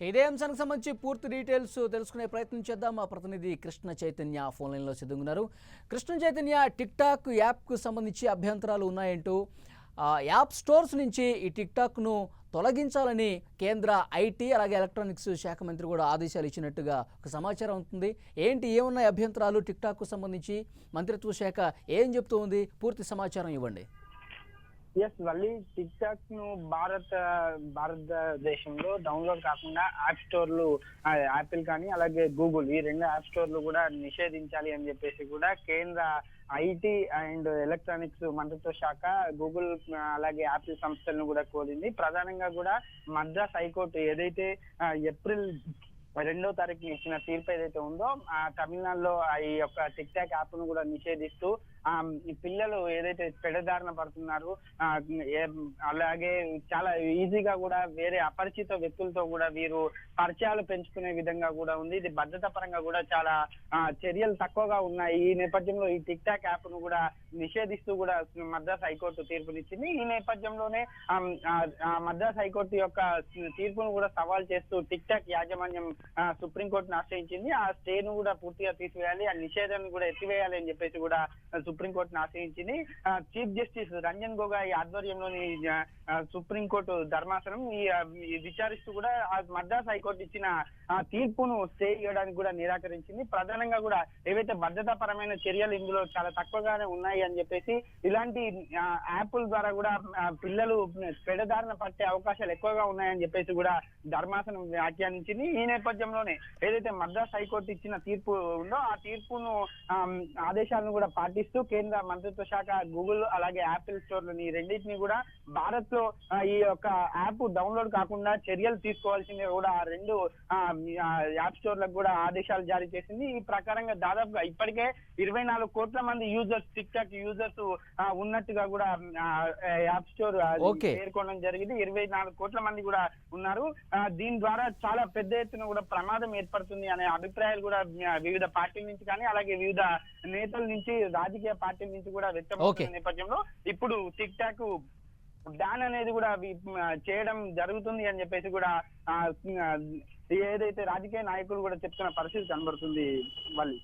ఇదే అంశానికి సంబంధించి పూర్తి డీటెయిల్స్ తెలుసుకునే ప్రయత్నం చేద్దాం. మా ప్రతినిధి కృష్ణ చైతన్య ఫోన్ లైన్లో సిద్ధంగా. కృష్ణ చైతన్య, టిక్ టాక్ యాప్కు సంబంధించి అభ్యంతరాలు ఉన్నాయంటూ యాప్ స్టోర్స్ నుంచి ఈ టిక్ టాక్ను తొలగించాలని కేంద్ర ఐటీ అలాగే ఎలక్ట్రానిక్స్ శాఖ మంత్రి కూడా ఆదేశాలు ఇచ్చినట్టుగా ఒక సమాచారం ఉంటుంది. ఏమున్నాయి అభ్యంతరాలు టిక్ టాక్కు సంబంధించి? మంత్రిత్వ శాఖ ఏం చెప్తూ ఉంది? పూర్తి సమాచారం ఇవ్వండి. మళ్ళీ టిక్ టాక్ ను భారతదేశంలో డౌన్లోడ్ కాకుండా యాప్ స్టోర్లు, యాపిల్ కానీ అలాగే గూగుల్, ఈ రెండు యాప్ స్టోర్లు కూడా నిషేధించాలి అని చెప్పేసి కూడా కేంద్ర ఐటీ అండ్ ఎలక్ట్రానిక్స్ మంత్రిత్వ శాఖ గూగుల్ అలాగే యాపిల్ సంస్థలను కూడా కోరింది. ప్రధానంగా కూడా మద్రాస్ హైకోర్టు ఏదైతే ఏప్రిల్ 2వ తారీఖున ఇచ్చిన తీర్పు ఏదైతే ఉందో, తమిళనాడులో ఈ యొక్క టిక్ టాక్ యాప్ ను కూడా నిషేధిస్తూ ఈ పిల్లలు ఏదైతే పెడదారిన పడుతున్నారు, అలాగే చాలా ఈజీగా కూడా వేరే అపరిచిత వ్యక్తులతో కూడా వీరు పరిచయాలు పెంచుకునే విధంగా కూడా ఉంది. ఇది భద్రతా పరంగా కూడా చాలా చర్యలు తక్కువగా ఉన్నాయి. ఈ నేపథ్యంలో ఈ టిక్ టాక్ యాప్ ను కూడా నిషేధిస్తూ కూడా మద్రాస్ హైకోర్టు తీర్పునిచ్చింది. ఈ నేపథ్యంలోనే మద్రాస్ హైకోర్టు యొక్క తీర్పును కూడా సవాల్ చేస్తూ టిక్ టాక్ యాజమాన్యం సుప్రీంకోర్టును ఆశ్రయించింది. ఆ స్టేను కూడా పూర్తిగా తీసివేయాలి, ఆ నిషేధాన్ని కూడా ఎత్తివేయాలి అని చెప్పేసి కూడా సుప్రీంకోర్టును ఆశ్రయించింది. చీఫ్ జస్టిస్ రంజన్ గొగోయ్ ఆధ్వర్యంలోని సుప్రీంకోర్టు ధర్మాసనం ఈ విచారిస్తూ కూడా మద్రాస్ హైకోర్టు ఇచ్చిన తీర్పును స్టే చేయడానికి కూడా నిరాకరించింది. ప్రధానంగా కూడా ఏవైతే భద్రతా పరమైన చర్యలు ఇందులో చాలా తక్కువగానే ఉన్నాయి అని చెప్పేసి, ఇలాంటి యాప్ల ద్వారా కూడా పిల్లలు పెడదారిన పట్టే అవకాశాలు ఎక్కువగా ఉన్నాయని చెప్పేసి కూడా ధర్మాసనం వ్యాఖ్యానించింది. ఈ నేపథ్యంలోనే ఏదైతే మద్రాస్ హైకోర్టు ఇచ్చిన తీర్పు ఉందో, ఆ తీర్పును ఆదేశాలను కూడా పాటిస్తూ కేంద్ర మంత్రిత్వ శాఖ గూగుల్ అలాగే యాపిల్ స్టోర్లని రెండింటినీ కూడా భారత్ లో ఈ యొక్క యాప్ డౌన్లోడ్ కాకుండా చర్యలు తీసుకోవాల్సిందే కూడా ఆ రెండు యాప్ స్టోర్లకు కూడా ఆదేశాలు జారీ చేసింది. ఈ ప్రకారంగా దాదాపుగా ఇప్పటికే 24 కోట్ల మంది యూజర్స్, టిక్ టాక్ యూజర్స్ ఉన్నట్టుగా కూడా యాప్ స్టోర్ పేర్కొనడం జరిగింది. 24 కోట్ల మంది కూడా ఉన్నారు. దీని ద్వారా చాలా పెద్ద ఎత్తున కూడా ప్రమాదం ఏర్పడుతుంది అనే అభిప్రాయాలు కూడా వివిధ పార్టీల నుంచి కానీ అలాగే వివిధ నేతల నుంచి, రాజకీయ పార్టీల నుంచి కూడా వ్యక్తమవుతున్న నేపథ్యంలో ఇప్పుడు టిక్ టాక్ బ్యాన్ అనేది కూడా చేయడం జరుగుతుంది అని చెప్పేసి కూడా ఏదైతే రాజకీయ నాయకులు కూడా చెప్తున్న పరిస్థితి కనబడుతుంది. వాళ్ళు